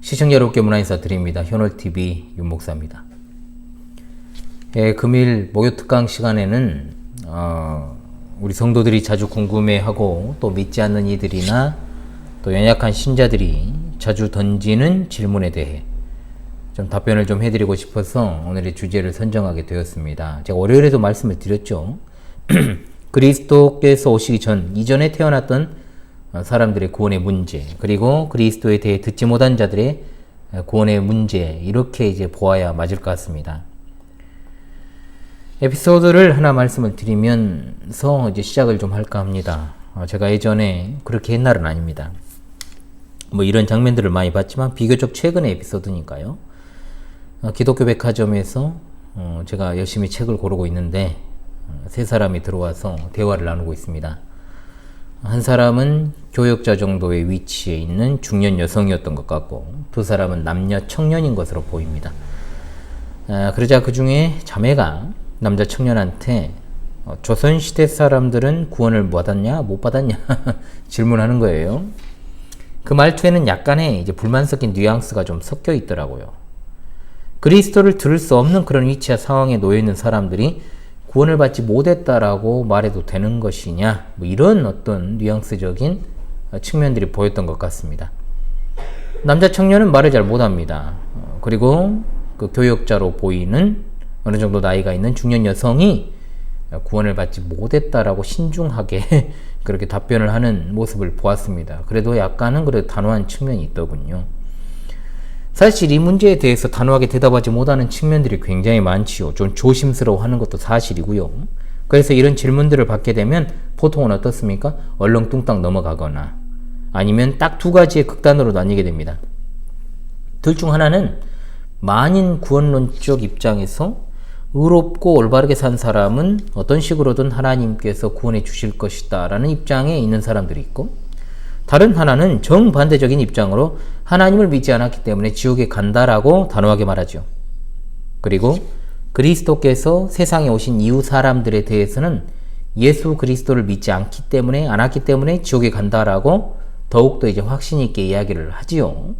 시청자 여러분께 문화 인사드립니다. 현월TV 윤목사입니다. 금일 목요특강 시간에는 우리 성도들이 자주 궁금해하고 또 믿지 않는 이들이나 또 연약한 신자들이 자주 던지는 질문에 대해 좀 답변을 좀 해드리고 싶어서 오늘의 주제를 선정하게 되었습니다. 제가 월요일에도 말씀을 드렸죠. 그리스도께서 오시기 이전에 태어났던 사람들의 구원의 문제, 그리고 그리스도에 대해 듣지 못한 자들의 구원의 문제, 이렇게 이제 보아야 맞을 것 같습니다. 에피소드를 하나 말씀을 드리면서 이제 시작을 좀 할까 합니다. 제가 예전에 그렇게 옛날은 아닙니다. 이런 장면들을 많이 봤지만 비교적 최근의 에피소드니까요. 기독교 백화점에서 제가 열심히 책을 고르고 있는데 세 사람이 들어와서 대화를 나누고 있습니다. 한 사람은 교역자 정도의 위치에 있는 중년 여성이었던 것 같고 두 사람은 남녀 청년인 것으로 보입니다. 그러자 그 중에 자매가 남자 청년한테 조선시대 사람들은 구원을 받았냐 못 받았냐 질문하는 거예요. 그 말투에는 약간의 이제 불만 섞인 뉘앙스가 좀 섞여 있더라고요. 그리스도를 들을 수 없는 그런 위치와 상황에 놓여 있는 사람들이 구원을 받지 못했다라고 말해도 되는 것이냐, 이런 어떤 뉘앙스적인 측면들이 보였던 것 같습니다. 남자 청년은 말을 잘 못합니다. 그리고 그 교역자로 보이는 어느 정도 나이가 있는 중년 여성이 구원을 받지 못했다라고 신중하게 그렇게 답변을 하는 모습을 보았습니다. 그래도 약간은 그래도 단호한 측면이 있더군요. 사실 이 문제에 대해서 단호하게 대답하지 못하는 측면들이 굉장히 많지요. 좀 조심스러워하는 것도 사실이고요. 그래서 이런 질문들을 받게 되면 보통은 어떻습니까? 얼렁뚱땅 넘어가거나 아니면 딱 두 가지의 극단으로 나뉘게 됩니다. 둘 중 하나는 만인 구원론적 입장에서 의롭고 올바르게 산 사람은 어떤 식으로든 하나님께서 구원해 주실 것이다 라는 입장에 있는 사람들이 있고, 다른 하나는 정반대적인 입장으로 하나님을 믿지 않았기 때문에 지옥에 간다라고 단호하게 말하죠. 그리고 그리스도께서 세상에 오신 이후 사람들에 대해서는 예수 그리스도를 믿지 않기 때문에 지옥에 간다라고 더욱더 이제 확신 있게 이야기를 하지요.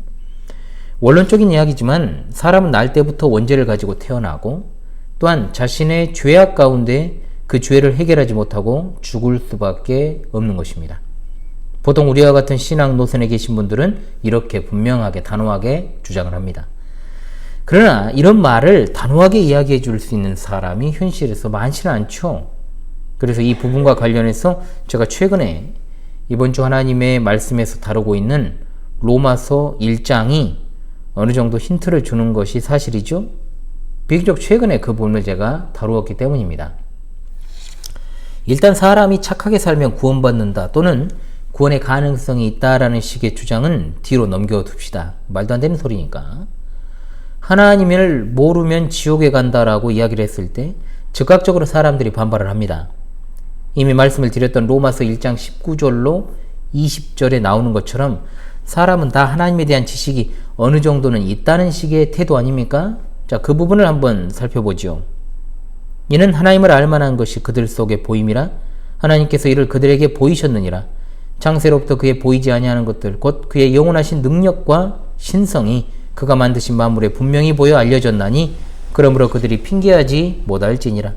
원론적인 이야기지만 사람은 날 때부터 원죄를 가지고 태어나고 또한 자신의 죄악 가운데 그 죄를 해결하지 못하고 죽을 수밖에 없는 것입니다. 보통 우리와 같은 신앙 노선에 계신 분들은 이렇게 분명하게 단호하게 주장을 합니다. 그러나 이런 말을 단호하게 이야기해 줄 수 있는 사람이 현실에서 많지는 않죠. 그래서 이 부분과 관련해서 제가 최근에 이번 주 하나님의 말씀에서 다루고 있는 로마서 1장이 어느 정도 힌트를 주는 것이 사실이죠. 비교적 최근에 그 부분을 제가 다루었기 때문입니다. 일단 사람이 착하게 살면 구원받는다 또는 구원의 가능성이 있다라는 식의 주장은 뒤로 넘겨둡시다. 말도 안 되는 소리니까. 하나님을 모르면 지옥에 간다라고 이야기를 했을 때 즉각적으로 사람들이 반발을 합니다. 이미 말씀을 드렸던 로마서 1장 19절로 20절에 나오는 것처럼 사람은 다 하나님에 대한 지식이 어느 정도는 있다는 식의 태도 아닙니까? 자, 그 부분을 한번 살펴보죠. 이는 하나님을 알만한 것이 그들 속에 보임이라 하나님께서 이를 그들에게 보이셨느니라. 창세로부터 그의 보이지 아니하는 것들 곧 그의 영원하신 능력과 신성이 그가 만드신 만물에 분명히 보여 알려졌나니 그러므로 그들이 핑계하지 못할지니라.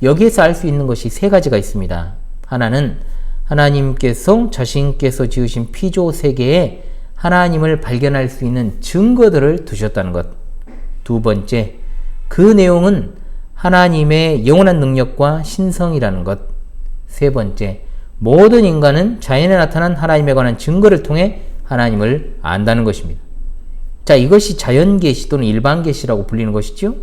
여기에서 알 수 있는 것이 세 가지가 있습니다. 하나는 하나님께서 자신께서 지으신 피조 세계에 하나님을 발견할 수 있는 증거들을 두셨다는 것. 두 번째, 그 내용은 하나님의 영원한 능력과 신성이라는 것. 세 번째, 모든 인간은 자연에 나타난 하나님에 관한 증거를 통해 하나님을 안다는 것입니다. 자, 이것이 자연계시 또는 일반계시라고 불리는 것이죠.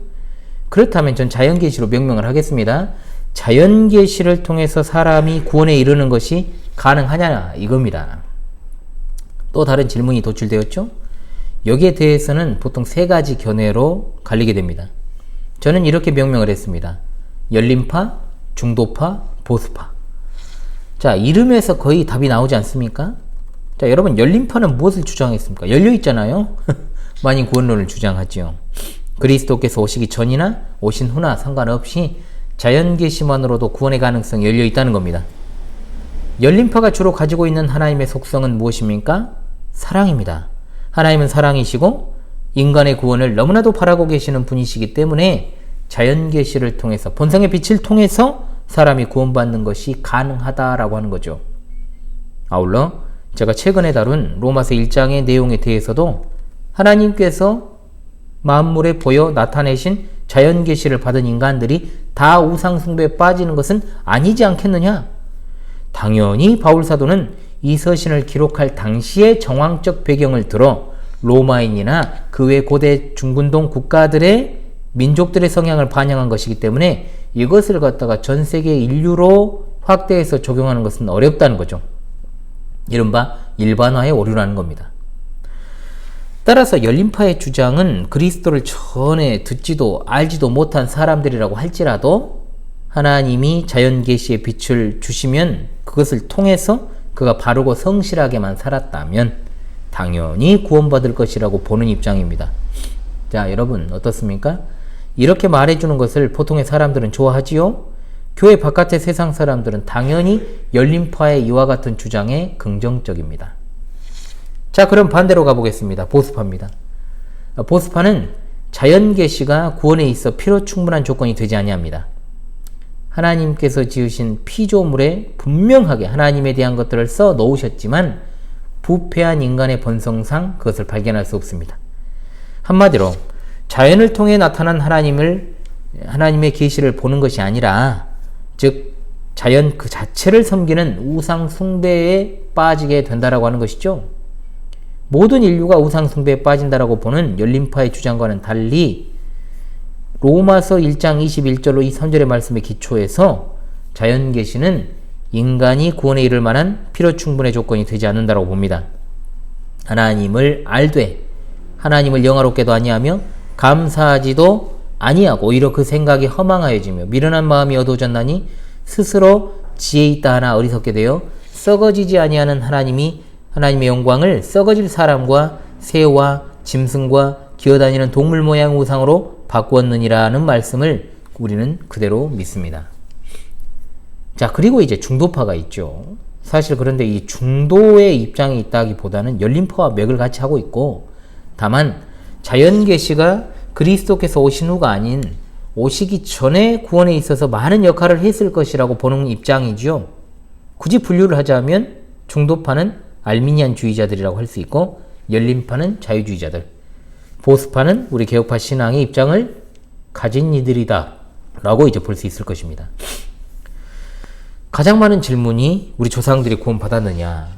그렇다면 전 자연계시로 명명을 하겠습니다. 자연계시를 통해서 사람이 구원에 이르는 것이 가능하냐 이겁니다. 또 다른 질문이 도출되었죠. 여기에 대해서는 보통 세 가지 견해로 갈리게 됩니다. 저는 이렇게 명명을 했습니다. 열림파, 중도파, 보수파. 자, 이름에서 거의 답이 나오지 않습니까? 자, 여러분, 열림파는 무엇을 주장했습니까? 열려있잖아요? 만인 구원론을 주장하지요. 그리스도께서 오시기 전이나 오신 후나 상관없이 자연계시만으로도 구원의 가능성이 열려있다는 겁니다. 열림파가 주로 가지고 있는 하나님의 속성은 무엇입니까? 사랑입니다. 하나님은 사랑이시고 인간의 구원을 너무나도 바라고 계시는 분이시기 때문에 자연 계시를 통해서 본성의 빛을 통해서 사람이 구원받는 것이 가능하다라고 하는 거죠. 아울러 제가 최근에 다룬 로마서 1장의 내용에 대해서도 하나님께서 만물에 보여 나타내신 자연 계시를 받은 인간들이 다 우상 숭배에 빠지는 것은 아니지 않겠느냐? 당연히 바울 사도는 이 서신을 기록할 당시의 정황적 배경을 들어 로마인이나 그 외 고대 중근동 국가들의 민족들의 성향을 반영한 것이기 때문에 이것을 갖다가 전 세계 인류로 확대해서 적용하는 것은 어렵다는 거죠. 이른바 일반화의 오류라는 겁니다. 따라서 열린파의 주장은 그리스도를 전에 듣지도 알지도 못한 사람들이라고 할지라도 하나님이 자연 계시의 빛을 주시면 그것을 통해서 그가 바르고 성실하게만 살았다면 당연히 구원받을 것이라고 보는 입장입니다. 자, 여러분 어떻습니까? 이렇게 말해주는 것을 보통의 사람들은 좋아하지요? 교회 바깥의 세상 사람들은 당연히 열린파의 이와 같은 주장에 긍정적입니다. 자, 그럼 반대로 가보겠습니다. 보수파입니다. 보수파는 자연 계시가 구원에 있어 필요 충분한 조건이 되지 아니합니다. 하나님께서 지으신 피조물에 분명하게 하나님에 대한 것들을 써 놓으셨지만 부패한 인간의 본성상 그것을 발견할 수 없습니다. 한마디로 자연을 통해 나타난 하나님의 계시를 보는 것이 아니라 즉 자연 그 자체를 섬기는 우상 숭배에 빠지게 된다라고 하는 것이죠. 모든 인류가 우상 숭배에 빠진다라고 보는 열린파의 주장과는 달리 로마서 1장 21절로 이 3절의 말씀에 기초해서 자연 계시는 인간이 구원에 이를 만한 필요 충분의 조건이 되지 않는다라고 봅니다. 하나님을 알되 하나님을 영화롭게도 아니하며 감사하지도 아니하고 오히려 그 생각이 허망하여지며 미련한 마음이 어두워졌나니 스스로 지혜 있다 하나 어리석게 되어 썩어지지 아니하는 하나님의 영광을 썩어질 사람과 새와 짐승과 기어다니는 동물 모양 우상으로 바꾸었느니라는 말씀을 우리는 그대로 믿습니다. 자, 그리고 이제 중도파가 있죠. 사실 그런데 이 중도의 입장이 있다기보다는 열린파와 맥을 같이 하고 있고 다만 자연 계시가 그리스도께서 오신 후가 아닌 오시기 전에 구원에 있어서 많은 역할을 했을 것이라고 보는 입장이죠. 굳이 분류를 하자면 중도파는 알미니안주의자들이라고 할 수 있고 열린파는 자유주의자들, 보수파는 우리 개혁파 신앙의 입장을 가진 이들이다 라고 이제 볼 수 있을 것입니다. 가장 많은 질문이 우리 조상들이 구원 받았느냐.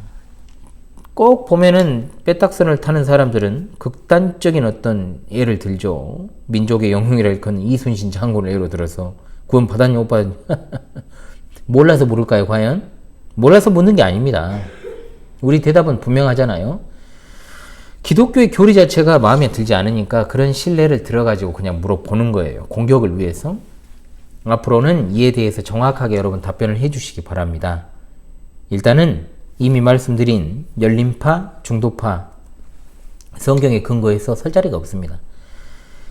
꼭 보면은 빼딱선을 타는 사람들은 극단적인 어떤 예를 들죠. 민족의 영웅이라 일컫는 이순신 장군을 예로 들어서 구원 받았냐 오빠 몰라서 물을까요 과연? 몰라서 묻는 게 아닙니다. 우리 대답은 분명하잖아요. 기독교의 교리 자체가 마음에 들지 않으니까 그런 신뢰를 들어가지고 그냥 물어보는 거예요. 공격을 위해서. 앞으로는 이에 대해서 정확하게 여러분 답변을 해주시기 바랍니다. 일단은 이미 말씀드린 열린파, 중도파 성경에 근거해서 설 자리가 없습니다.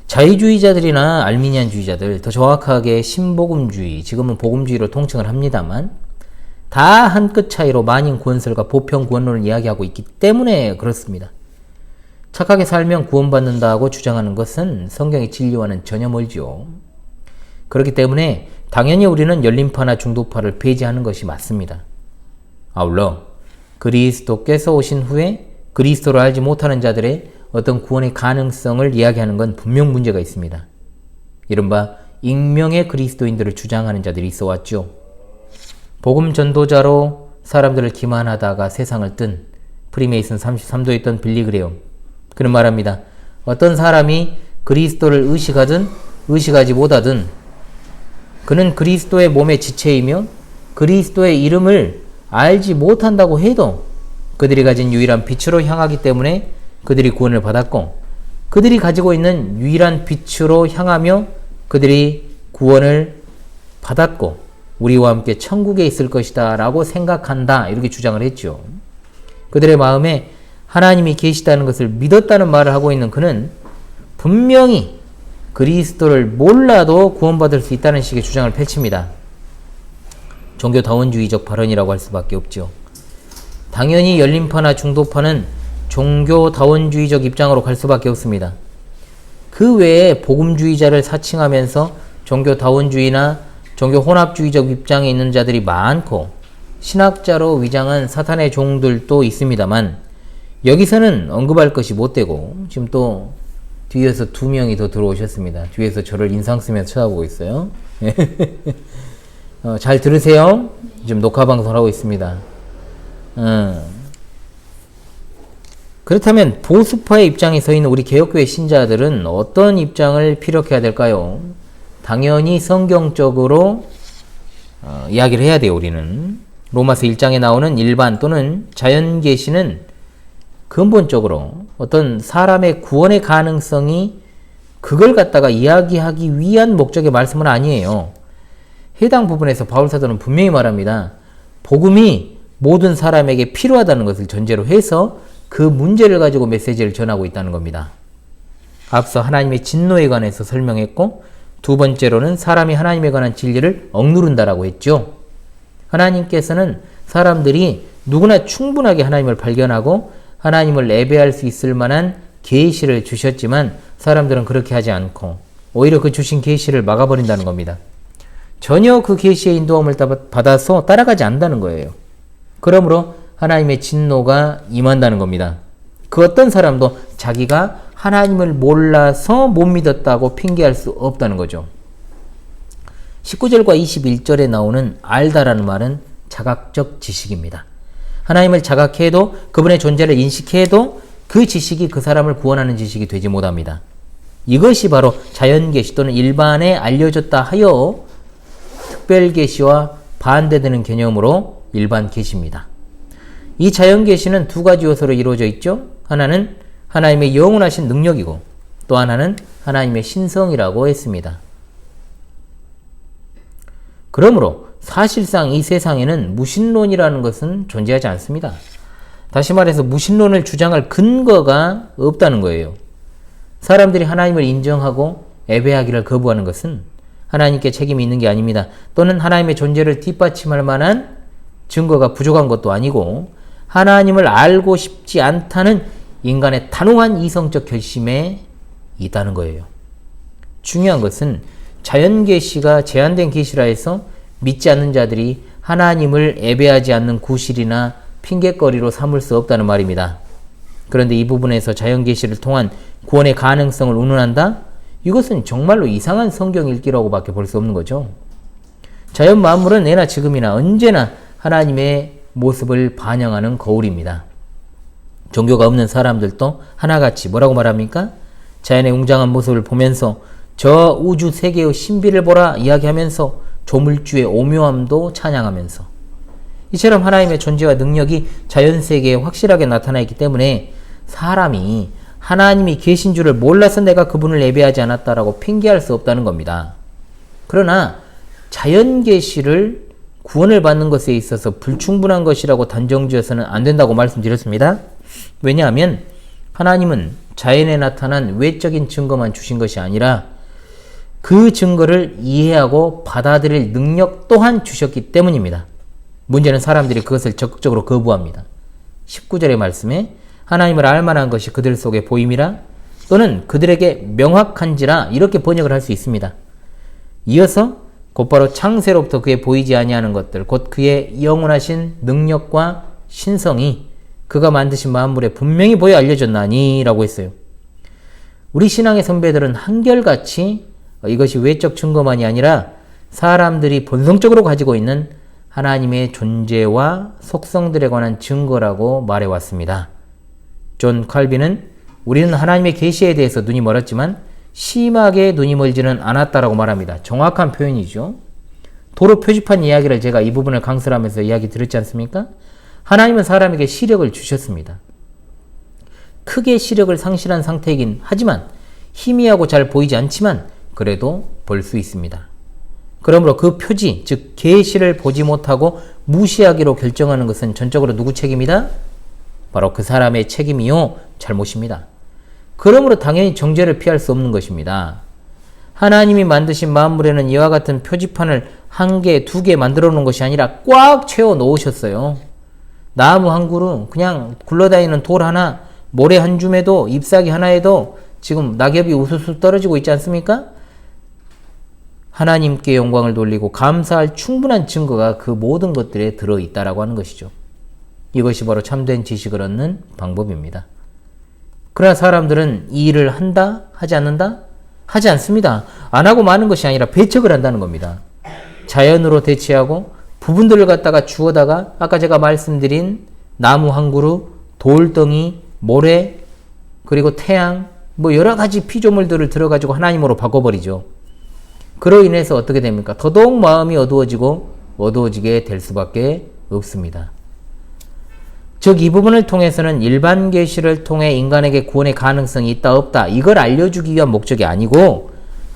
자유주의자들이나 알미니안주의자들, 더 정확하게 신복음주의, 지금은 복음주의로 통칭을 합니다만 다 한 끗 차이로 만인 구원설과 보편 구원론을 이야기하고 있기 때문에 그렇습니다. 착하게 살면 구원받는다고 주장하는 것은 성경의 진리와는 전혀 멀죠. 그렇기 때문에 당연히 우리는 열린파나 중도파를 배제하는 것이 맞습니다. 아울러 그리스도께서 오신 후에 그리스도를 알지 못하는 자들의 어떤 구원의 가능성을 이야기하는 건 분명 문제가 있습니다. 이른바 익명의 그리스도인들을 주장하는 자들이 있어 왔죠. 복음 전도자로 사람들을 기만하다가 세상을 뜬 프리메이슨 33도에 있던 빌리 그레엄, 그는 말합니다. 어떤 사람이 그리스도를 의식하든 의식하지 못하든 그는 그리스도의 몸의 지체이며 그리스도의 이름을 알지 못한다고 해도 그들이 가진 유일한 빛으로 향하기 때문에 그들이 구원을 받았고 그들이 가지고 있는 유일한 빛으로 향하며 그들이 구원을 받았고 우리와 함께 천국에 있을 것이다 라고 생각한다 이렇게 주장을 했죠. 그들의 마음에 하나님이 계시다는 것을 믿었다는 말을 하고 있는 그는 분명히 그리스도를 몰라도 구원받을 수 있다는 식의 주장을 펼칩니다. 종교다원주의적 발언이라고 할 수밖에 없죠. 당연히 열린파나 중도파는 종교다원주의적 입장으로 갈 수밖에 없습니다. 그 외에 복음주의자를 사칭하면서 종교다원주의나 종교혼합주의적 입장에 있는 자들이 많고 신학자로 위장한 사탄의 종들도 있습니다만 여기서는 언급할 것이 못되고 지금 또 뒤에서 2명이 더 들어오셨습니다. 뒤에서 저를 인상 쓰면서 쳐다보고 있어요. 잘 들으세요. 지금 녹화방송을 하고 있습니다. 그렇다면 보수파의 입장에 서 있는 우리 개혁교회 신자들은 어떤 입장을 피력해야 될까요? 당연히 성경적으로 이야기를 해야 돼요. 우리는 로마서 1장에 나오는 일반 또는 자연계시는 근본적으로 어떤 사람의 구원의 가능성이 그걸 갖다가 이야기하기 위한 목적의 말씀은 아니에요. 해당 부분에서 바울사도는 분명히 말합니다. 복음이 모든 사람에게 필요하다는 것을 전제로 해서 그 문제를 가지고 메시지를 전하고 있다는 겁니다. 앞서 하나님의 진노에 관해서 설명했고 두 번째로는 사람이 하나님에 관한 진리를 억누른다라고 했죠. 하나님께서는 사람들이 누구나 충분하게 하나님을 발견하고 하나님을 예배할 수 있을 만한 계시를 주셨지만 사람들은 그렇게 하지 않고 오히려 그 주신 계시를 막아버린다는 겁니다. 전혀 그 계시의 인도함을 받아서 따라가지 않는다는 거예요. 그러므로 하나님의 진노가 임한다는 겁니다. 그 어떤 사람도 자기가 하나님을 몰라서 못 믿었다고 핑계할 수 없다는 거죠. 19절과 21절에 나오는 알다라는 말은 자각적 지식입니다. 하나님을 자각해도 그분의 존재를 인식해도 그 지식이 그 사람을 구원하는 지식이 되지 못합니다. 이것이 바로 자연계시 또는 일반에 알려졌다 하여 특별계시와 반대되는 개념으로 일반계시입니다. 이 자연계시는 두 가지 요소로 이루어져 있죠. 하나는 하나님의 영원하신 능력이고 또 하나는 하나님의 신성이라고 했습니다. 그러므로 사실상 이 세상에는 무신론이라는 것은 존재하지 않습니다. 다시 말해서 무신론을 주장할 근거가 없다는 거예요. 사람들이 하나님을 인정하고 예배하기를 거부하는 것은 하나님께 책임이 있는 게 아닙니다. 또는 하나님의 존재를 뒷받침할 만한 증거가 부족한 것도 아니고 하나님을 알고 싶지 않다는 인간의 단호한 이성적 결심에 있다는 거예요. 중요한 것은 자연계시가 제한된 계시라 해서 믿지 않는 자들이 하나님을 예배하지 않는 구실이나 핑계거리로 삼을 수 없다는 말입니다. 그런데 이 부분에서 자연계시를 통한 구원의 가능성을 운운한다? 이것은 정말로 이상한 성경 읽기라고 밖에 볼 수 없는 거죠. 자연 만물은 예나 지금이나 언제나 하나님의 모습을 반영하는 거울입니다. 종교가 없는 사람들도 하나같이 뭐라고 말합니까? 자연의 웅장한 모습을 보면서 저 우주 세계의 신비를 보라 이야기하면서 조물주의 오묘함도 찬양하면서 이처럼 하나님의 존재와 능력이 자연세계에 확실하게 나타나 있기 때문에 사람이 하나님이 계신 줄을 몰라서 내가 그분을 예배하지 않았다라고 핑계할 수 없다는 겁니다. 그러나 자연계시를 구원을 받는 것에 있어서 불충분한 것이라고 단정지어서는 안 된다고 말씀드렸습니다. 왜냐하면 하나님은 자연에 나타난 외적인 증거만 주신 것이 아니라 그 증거를 이해하고 받아들일 능력 또한 주셨기 때문입니다. 문제는 사람들이 그것을 적극적으로 거부합니다. 19절의 말씀에 하나님을 알만한 것이 그들 속에 보임이라 또는 그들에게 명확한지라 이렇게 번역을 할 수 있습니다. 이어서 곧바로 창세로부터 그에 보이지 아니하는 것들 곧 그의 영원하신 능력과 신성이 그가 만드신 만물에 분명히 보여 알려졌나니 라고 했어요. 우리 신앙의 선배들은 한결같이 이것이 외적 증거만이 아니라 사람들이 본성적으로 가지고 있는 하나님의 존재와 속성들에 관한 증거라고 말해왔습니다. 존 칼빈은 우리는 하나님의 계시에 대해서 눈이 멀었지만 심하게 눈이 멀지는 않았다라고 말합니다. 정확한 표현이죠. 도로 표지판 이야기를 제가 이 부분을 강설하면서 이야기 드렸지 않습니까? 하나님은 사람에게 시력을 주셨습니다. 크게 시력을 상실한 상태이긴 하지만 희미하고 잘 보이지 않지만 그래도 볼 수 있습니다. 그러므로 그 표지, 즉 계시를 보지 못하고 무시하기로 결정하는 것은 전적으로 누구 책임이다? 바로 그 사람의 책임이요 잘못입니다. 그러므로 당연히 정죄를 피할 수 없는 것입니다. 하나님이 만드신 만물에는 이와 같은 표지판을 1개, 2개 만들어 놓은 것이 아니라 꽉 채워 놓으셨어요. 나무 한 그루, 그냥 굴러다니는 돌 하나, 모래 한 줌에도, 잎사귀 하나에도 지금 낙엽이 우수수 떨어지고 있지 않습니까? 하나님께 영광을 돌리고 감사할 충분한 증거가 그 모든 것들에 들어있다라고 하는 것이죠. 이것이 바로 참된 지식을 얻는 방법입니다. 그러나 사람들은 이 일을 한다? 하지 않는다? 하지 않습니다. 안 하고 마는 것이 아니라 배척을 한다는 겁니다. 자연으로 대체하고 부분들을 갖다가 주워다가 아까 제가 말씀드린 나무 한 그루, 돌덩이, 모래, 그리고 태양, 뭐 여러 가지 피조물들을 들어가지고 하나님으로 바꿔버리죠. 그로 인해서 어떻게 됩니까? 더더욱 마음이 어두워지게 될 수밖에 없습니다. 즉 이 부분을 통해서는 일반 계시를 통해 인간에게 구원의 가능성이 있다 없다 이걸 알려주기 위한 목적이 아니고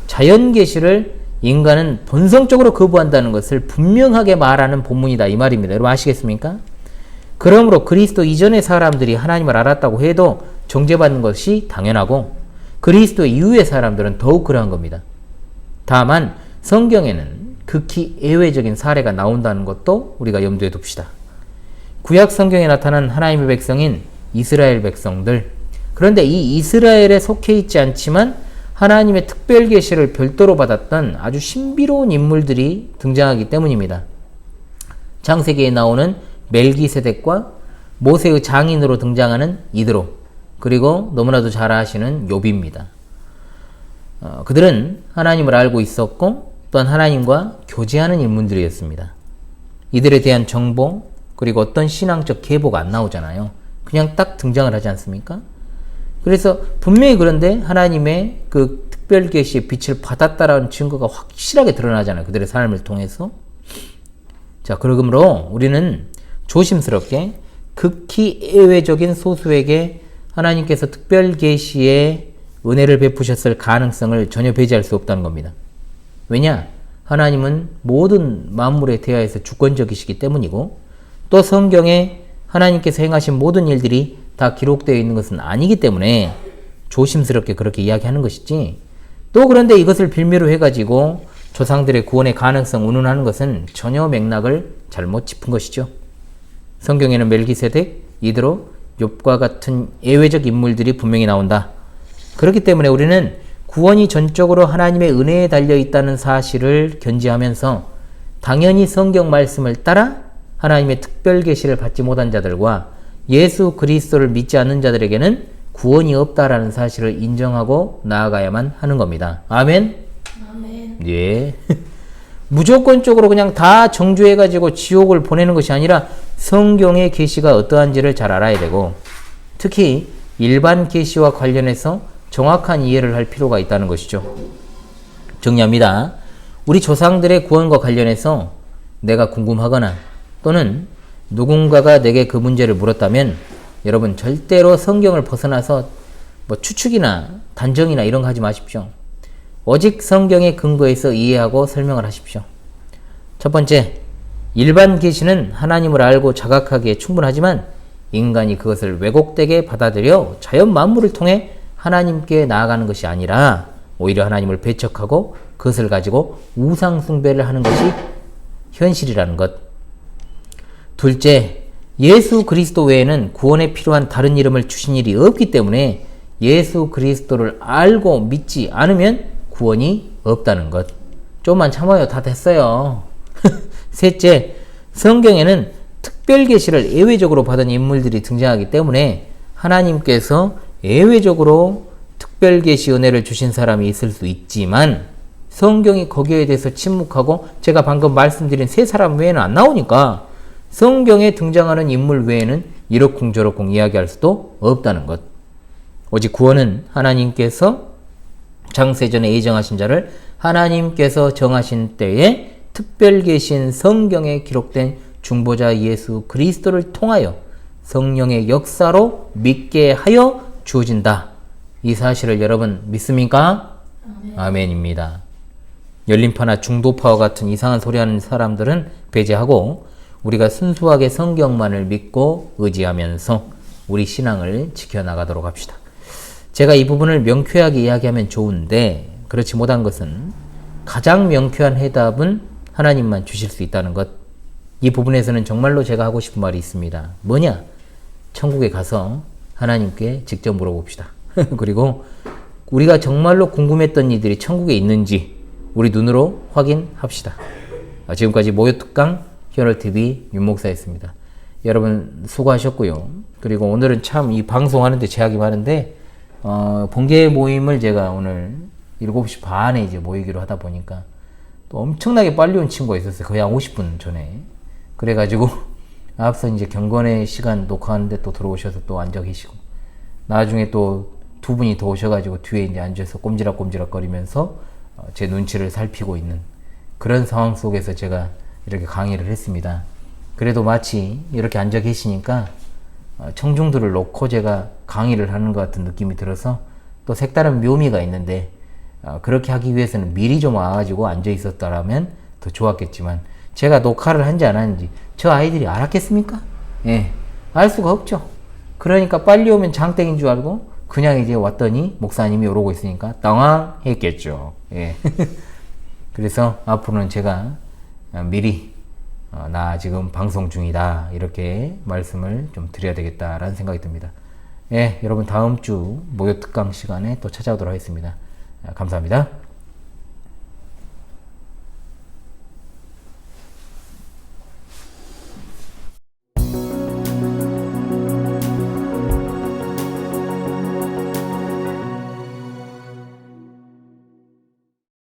자연 계시를 인간은 본성적으로 거부한다는 것을 분명하게 말하는 본문이다 이 말입니다. 여러분 아시겠습니까? 그러므로 그리스도 이전의 사람들이 하나님을 알았다고 해도 정죄받는 것이 당연하고 그리스도 이후의 사람들은 더욱 그러한 겁니다. 다만 성경에는 극히 예외적인 사례가 나온다는 것도 우리가 염두에 둡시다. 구약 성경에 나타난 하나님의 백성인 이스라엘 백성들, 그런데 이 이스라엘에 속해 있지 않지만 하나님의 특별 계시를 별도로 받았던 아주 신비로운 인물들이 등장하기 때문입니다. 창세기에 나오는 멜기세덱과 모세의 장인으로 등장하는 이드로, 그리고 너무나도 잘 아시는 욥입니다. 그들은 하나님을 알고 있었고 또한 하나님과 교제하는 인물들이었습니다. 이들에 대한 정보 그리고 어떤 신앙적 계보가 안 나오잖아요. 그냥 딱 등장을 하지 않습니까? 그래서 분명히 그런데 하나님의 그 특별 계시의 빛을 받았다라는 증거가 확실하게 드러나잖아요. 그들의 삶을 통해서. 자, 그러므로 우리는 조심스럽게 극히 예외적인 소수에게 하나님께서 특별 계시의 은혜를 베푸셨을 가능성을 전혀 배제할 수 없다는 겁니다. 왜냐? 하나님은 모든 만물에 대하여서 주권적이시기 때문이고 또 성경에 하나님께서 행하신 모든 일들이 다 기록되어 있는 것은 아니기 때문에 조심스럽게 그렇게 이야기하는 것이지 또 그런데 이것을 빌미로 해가지고 조상들의 구원의 가능성 운운하는 것은 전혀 맥락을 잘못 짚은 것이죠. 성경에는 멜기세덱, 이드로, 욥과 같은 예외적 인물들이 분명히 나온다. 그렇기 때문에 우리는 구원이 전적으로 하나님의 은혜에 달려있다는 사실을 견지하면서 당연히 성경 말씀을 따라 하나님의 특별 계시를 받지 못한 자들과 예수 그리스도를 믿지 않는 자들에게는 구원이 없다라는 사실을 인정하고 나아가야만 하는 겁니다. 아멘? 아멘. 예. 무조건적으로 그냥 다 정죄해가지고 지옥을 보내는 것이 아니라 성경의 계시가 어떠한지를 잘 알아야 되고 특히 일반 계시와 관련해서 정확한 이해를 할 필요가 있다는 것이죠. 정리합니다. 우리 조상들의 구원과 관련해서 내가 궁금하거나 또는 누군가가 내게 그 문제를 물었다면 여러분 절대로 성경을 벗어나서 뭐 추측이나 단정이나 이런 거 하지 마십시오. 오직 성경의 근거에서 이해하고 설명을 하십시오. 첫 번째, 일반 계시는 하나님을 알고 자각하기에 충분하지만 인간이 그것을 왜곡되게 받아들여 자연 만물을 통해 하나님께 나아가는 것이 아니라 오히려 하나님을 배척하고 그것을 가지고 우상 숭배를 하는 것이 현실이라는 것. 둘째, 예수 그리스도 외에는 구원에 필요한 다른 이름을 주신 일이 없기 때문에 예수 그리스도를 알고 믿지 않으면 구원이 없다는 것. 좀만 참아요. 다 됐어요. 셋째, 성경에는 특별 계시를 예외적으로 받은 인물들이 등장하기 때문에 하나님께서 예외적으로 특별 계시 은혜를 주신 사람이 있을 수 있지만 성경이 거기에 대해서 침묵하고 제가 방금 말씀드린 세 사람 외에는 안 나오니까 성경에 등장하는 인물 외에는 이러쿵저러쿵 이야기할 수도 없다는 것. 오직 구원은 하나님께서 장세전에 예정하신 자를 하나님께서 정하신 때에 특별 계신 성경에 기록된 중보자 예수 그리스도를 통하여 성령의 역사로 믿게 하여 주어진다. 이 사실을 여러분 믿습니까? 아멘입니다. 열림파나 중도파와 같은 이상한 소리 하는 사람들은 배제하고 우리가 순수하게 성경만을 믿고 의지하면서 우리 신앙을 지켜나가도록 합시다. 제가 이 부분을 명쾌하게 이야기하면 좋은데 그렇지 못한 것은 가장 명쾌한 해답은 하나님만 주실 수 있다는 것. 이 부분에서는 정말로 제가 하고 싶은 말이 있습니다. 뭐냐? 천국에 가서 하나님께 직접 물어봅시다. 그리고 우리가 정말로 궁금했던 이들이 천국에 있는지 우리 눈으로 확인합시다. 지금까지 모요특강 히어로TV 윤목사였습니다. 여러분 수고하셨고요. 그리고 오늘은 참 이 방송하는데 제약이 많은데 번개 모임을 제가 오늘 7시 반에 이제 모이기로 하다 보니까 또 엄청나게 빨리 온 친구가 있었어요. 거의 한 50분 전에. 그래가지고 앞서 이제 경건의 시간 녹화하는데 또 들어오셔서 또 앉아 계시고 나중에 또 두 분이 더 오셔가지고 뒤에 이제 앉아서 꼼지락꼼지락 거리면서 제 눈치를 살피고 있는 그런 상황 속에서 제가 이렇게 강의를 했습니다. 그래도 마치 이렇게 앉아 계시니까 청중들을 놓고 제가 강의를 하는 것 같은 느낌이 들어서 또 색다른 묘미가 있는데 그렇게 하기 위해서는 미리 좀 와가지고 앉아 있었더라면 더 좋았겠지만 제가 녹화를 한지 안 하는지 저 아이들이 알았겠습니까? 예, 알 수가 없죠. 그러니까 빨리 오면 장땡인 줄 알고 그냥 이제 왔더니 목사님이 오르고 있으니까 당황했겠죠. 예. 그래서 앞으로는 제가 미리 나 지금 방송 중이다 이렇게 말씀을 좀 드려야 되겠다라는 생각이 듭니다. 예, 여러분 다음 주 모요특강 시간에 또 찾아오도록 하겠습니다. 감사합니다.